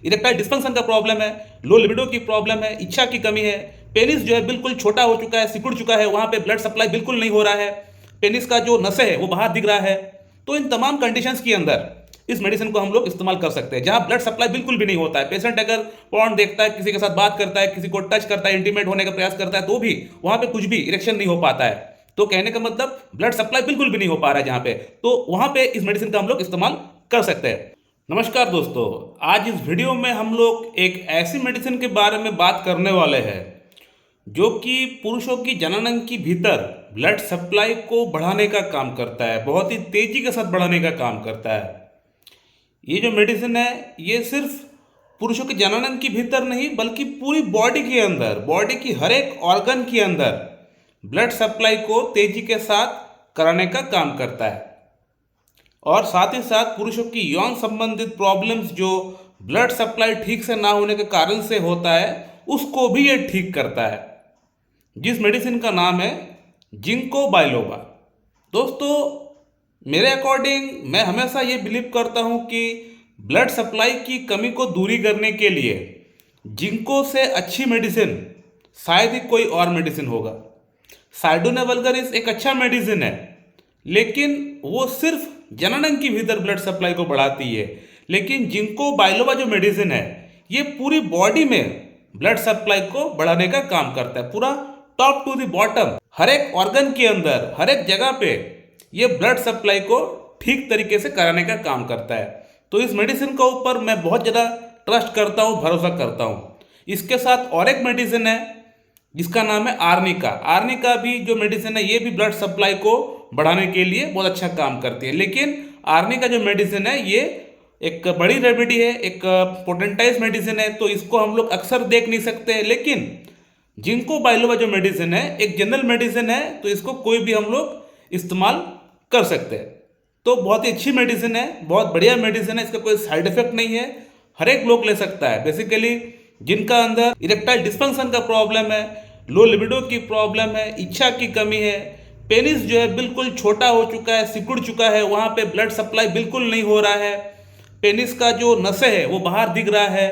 Erectile dysfunction का problem है, low libido की प्रॉब्लम है, इच्छा की कमी है, पेनिस जो है बिल्कुल छोटा हो चुका है, सिकुड़ चुका है, वहां पे ब्लड सप्लाई बिल्कुल नहीं हो रहा है, पेनिस का जो नसें है वो बाहर दिख रहा है, तो इन तमाम कंडीशंस के अंदर इस मेडिसिन को हम लोग इस्तेमाल कर सकते हैं। जहां ब्लड सप्लाई बिल्कुल भी नहीं होता है, पेशेंट अगर पॉर्न देखता है, किसी के साथ बात करता है, किसी को टच करता है, इंटीमेट होने का प्रयास करता है, तो भी वहां पे कुछ भी इरेक्शन नहीं हो पाता है। तो कहने का मतलब ब्लड सप्लाई बिल्कुल भी नहीं हो पा रहा है जहां पे, तो वहां पे इस मेडिसिन का हम लोग इस्तेमाल कर सकते हैं। नमस्कार दोस्तों, आज इस वीडियो में हम लोग एक ऐसी मेडिसिन के बारे में बात करने वाले हैं जो कि पुरुषों की जननांग के भीतर ब्लड सप्लाई को बढ़ाने का काम करता है, बहुत ही तेजी के साथ बढ़ाने का काम करता है। ये जो मेडिसिन है ये सिर्फ पुरुषों के जननांग के भीतर नहीं बल्कि पूरी बॉडी के अंदर, बॉडी की हर एक ऑर्गन के अंदर ब्लड सप्लाई को तेजी के साथ कराने का काम करता है और साथ ही साथ पुरुषों की यौन संबंधित प्रॉब्लम्स जो ब्लड सप्लाई ठीक से ना होने के कारण से होता है उसको भी ये ठीक करता है, जिस मेडिसिन का नाम है जिंको बाइलोबा। दोस्तों, मेरे अकॉर्डिंग मैं हमेशा ये बिलीव करता हूँ कि ब्लड सप्लाई की कमी को दूरी करने के लिए जिंको से अच्छी मेडिसिन शायद ही कोई और मेडिसिन होगा। साइडोना वल्गरिस एक अच्छा मेडिसिन है, लेकिन वो सिर्फ जननांग के भीतर ब्लड सप्लाई को बढ़ाती है, लेकिन जिंको बाइलोबा जो मेडिसिन है ये पूरी बॉडी में ब्लड सप्लाई को बढ़ाने का काम करता है, पूरा टॉप टू द बॉटम, हर एक ऑर्गन के अंदर, हर एक जगह पे ये ब्लड सप्लाई को ठीक तरीके से कराने का काम करता है। तो इस मेडिसिन के ऊपर मैं बहुत ज़्यादा ट्रस्ट करता हूँ, भरोसा करता हूँ। इसके साथ और एक मेडिसिन है जिसका नाम है आर्निका। आर्निका भी जो मेडिसिन है ये भी ब्लड सप्लाई को बढ़ाने के लिए बहुत अच्छा काम करती है, लेकिन आर्निका जो मेडिसिन है ये एक बड़ी रेमेडी है, एक पोटेंटाइज मेडिसिन है, तो इसको हम लोग अक्सर देख नहीं सकते। लेकिन जिंको बाइलोबा जो मेडिसिन है एक जनरल मेडिसिन है, तो इसको कोई भी हम लोग इस्तेमाल कर सकते हैं। तो बहुत ही अच्छी मेडिसिन है, बहुत बढ़िया मेडिसिन है, इसका कोई साइड इफेक्ट नहीं है, हर एक लोग ले सकता है। बेसिकली जिनका अंदर इरेक्टाइल डिस्फंक्शन का प्रॉब्लम है, लो लिबिडो की प्रॉब्लम है, इच्छा की कमी है, पेनिस जो है बिल्कुल छोटा हो चुका है, सिकुड़ चुका है, वहां पे ब्लड सप्लाई बिल्कुल नहीं हो रहा है, पेनिस का जो नसें है वो बाहर दिख रहा है,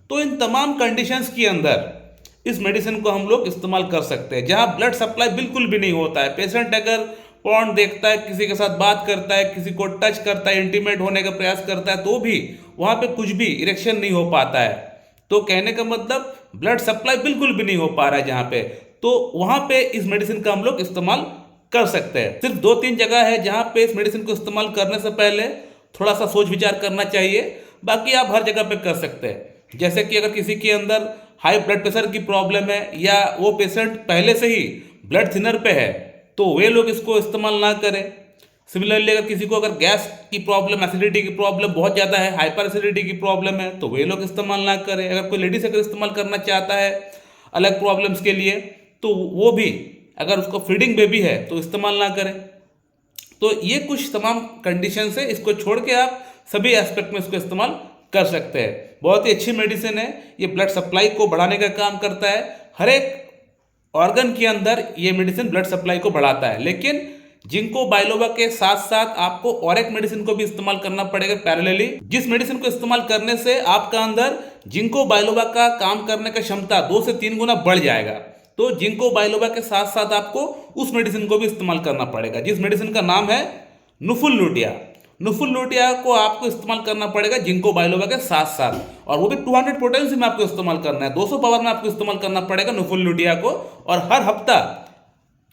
तो इन तमाम कंडीशंस के अंदर इस मेडिसिन को हम लोग इस्तेमाल कर सकते हैं। जहां ब्लड सप्लाई बिल्कुल भी नहीं होता है, पेशेंट अगर पॉर्न देखता है, किसी के साथ बात करता है, किसी को टच करता है, इंटीमेट होने का प्रयास करता है, तो भी वहां पे कुछ भी इरेक्शन नहीं हो पाता है। तो कहने का मतलब ब्लड सप्लाई बिल्कुल भी नहीं हो पा रहा है जहां पे, तो वहां पे इस मेडिसिन का हम लोग इस्तेमाल कर सकते हैं। सिर्फ 2-3 जगह है जहां पे इस मेडिसिन को इस्तेमाल करने से पहले थोड़ा सा सोच विचार करना चाहिए, बाकी आप हर जगह पे कर सकते हैं। जैसे कि अगर किसी के अंदर हाई ब्लड प्रेशर की प्रॉब्लम है या वो पेशेंट पहले से ही ब्लड थिनर पे है, तो वे लोग इसको इस्तेमाल ना करें। सिमिलरली अगर किसी को अगर गैस की प्रॉब्लम, एसिडिटी की प्रॉब्लम बहुत ज़्यादा है, हाइपर एसिडिटी की प्रॉब्लम है, तो वे लोग इस्तेमाल ना करें। अगर कोई लेडीज अगर इस्तेमाल करना चाहता है अलग प्रॉब्लम्स के लिए, तो वो भी, अगर उसको फीडिंग बेबी है तो इस्तेमाल ना करें। तो ये कुछ तमाम कंडीशन है, इसको छोड़ के आप सभी एस्पेक्ट में इसको इस्तेमाल कर सकते हैं। बहुत ही अच्छी मेडिसिन है, ये ब्लड सप्लाई को बढ़ाने का काम करता है, हर एक ऑर्गन के अंदर ये मेडिसिन ब्लड सप्लाई को बढ़ाता है। लेकिन जिंको बाइलोबा के साथ साथ आपको और एक मेडिसिन को भी इस्तेमाल करना पड़ेगा पैरेलली, जिस मेडिसिन को इस्तेमाल करने से आपका अंदर जिंको बाइलोबा का काम करने का क्षमता 2 से 3 गुना बढ़ जाएगा। तो जिंको बाइलोबा के साथ साथ आपको उस मेडिसिन को भी इस्तेमाल करना पड़ेगा, जिस मेडिसिन का नाम है नुफुलुटिया। नुफुलुटिया को आपको इस्तेमाल करना पड़ेगा जिंको बाइलोबा के साथ साथ, और वो भी 200 पोटेंसी में आपको इस्तेमाल करना है, 200 पावर में आपको इस्तेमाल करना पड़ेगा नुफुलुटिया को। और हर हफ्ता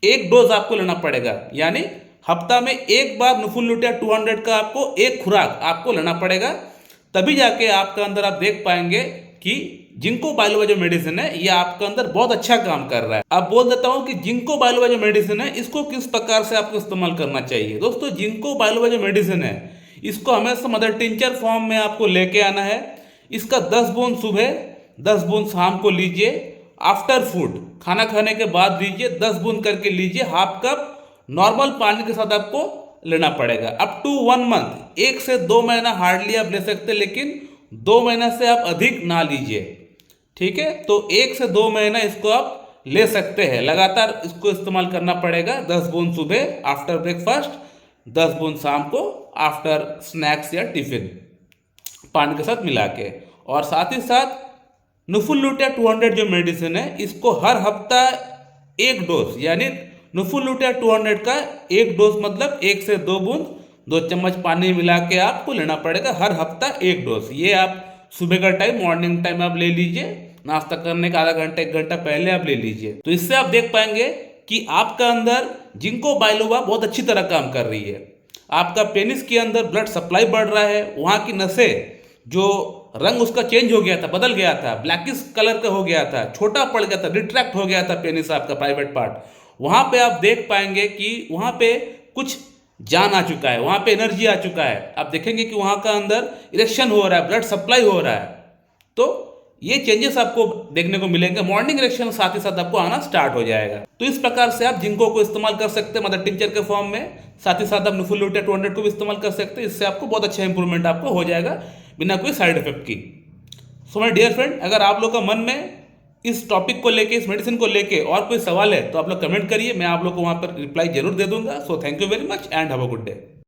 एक डोज आपको लेना पड़ेगा, यानी हफ्ता में एक बार नुफुलुटिया 200 का आपको एक खुराक आपको लेना पड़ेगा, तभी जाके आपका अंदर आप देख पाएंगे कि जिंको बाइलोबा जो मेडिसिन है ये आपके अंदर बहुत अच्छा काम कर रहा है। अब बोल देता हूं कि जिंको बाइलोबा जो मेडिसिन है इसको किस प्रकार से आपको इस्तेमाल करना चाहिए। दोस्तों, जिंको बाइलोबा जो मेडिसिन है इसको हमेशा मदर टिंचर फॉर्म में आपको लेके आना है। इसका 10 बूंद सुबह, 10 बूंद शाम को लीजिए, आफ्टर फूड खाना खाने के बाद लीजिए, 10 बूंद करके लीजिए, हाफ कप नॉर्मल पानी के साथ आपको लेना पड़ेगा। अप टू 1 मंथ, 1 से 2 महीना हार्डली आप ले सकते हैं, लेकिन 2 महीना से आप अधिक ना लीजिए, ठीक है। तो 1 से 2 महीना इसको आप ले सकते हैं, लगातार इसको इस्तेमाल करना पड़ेगा। 10 बूंद सुबह आफ्टर ब्रेकफास्ट, 10 बूंद शाम को आफ्टर स्नैक्स या टिफिन, पानी के साथ मिला के। और साथ ही साथ नुफुलुटिया 200 जो मेडिसिन है, इसको हर हफ्ता एक डोज, यानी नुफुलुटिया 200 का एक डोज मतलब 1 से 2 बूंद 2 चम्मच पानी मिला के आपको लेना पड़ेगा हर हफ्ता एक डोज। ये आप सुबह का टाइम, मॉर्निंग टाइम आप ले लीजिए, नाश्ता करने का आधा घंटा 1 घंटा पहले आप ले लीजिए। तो इससे आप देख पाएंगे कि आपका अंदर जिंको बाइलोबा बहुत अच्छी तरह काम कर रही है। आपका पेनिस के अंदर ब्लड सप्लाई बढ़ रहा है, वहाँ की नसें जो रंग उसका चेंज हो गया था, बदल गया था, ब्लैकिश कलर का हो गया था, छोटा पड़ गया था, रिट्रैक्ट हो गया था पेनिस आपका प्राइवेट पार्ट, वहाँ पे आप देख पाएंगे कि वहाँ पे कुछ जान आ चुका है, वहाँ पे एनर्जी आ चुका है। आप देखेंगे कि वहाँ का अंदर इरेक्शन हो रहा है, ब्लड सप्लाई हो रहा है। तो ये चेंजेस आपको देखने को मिलेंगे। मॉर्निंग इरेक्शन साथ ही साथ आपको आना स्टार्ट हो जाएगा। तो इस प्रकार से आप जिंको को इस्तेमाल कर सकते हैं मदर टिंचर के फॉर्म में, साथ ही साथ आप नुफुलुटिया 200 को भी इस्तेमाल कर सकते हैं। इससे आपको बहुत अच्छा इंप्रूवमेंट आपको हो जाएगा बिना कोई साइड इफेक्ट की। सो माय डियर फ्रेंड, अगर आप लोग का मन में इस टॉपिक को लेके, इस मेडिसिन को लेके और कोई सवाल है तो आप लोग कमेंट करिए, मैं आप लोग को वहाँ पर रिप्लाई जरूर दे दूंगा। So thank you very much and have a good day.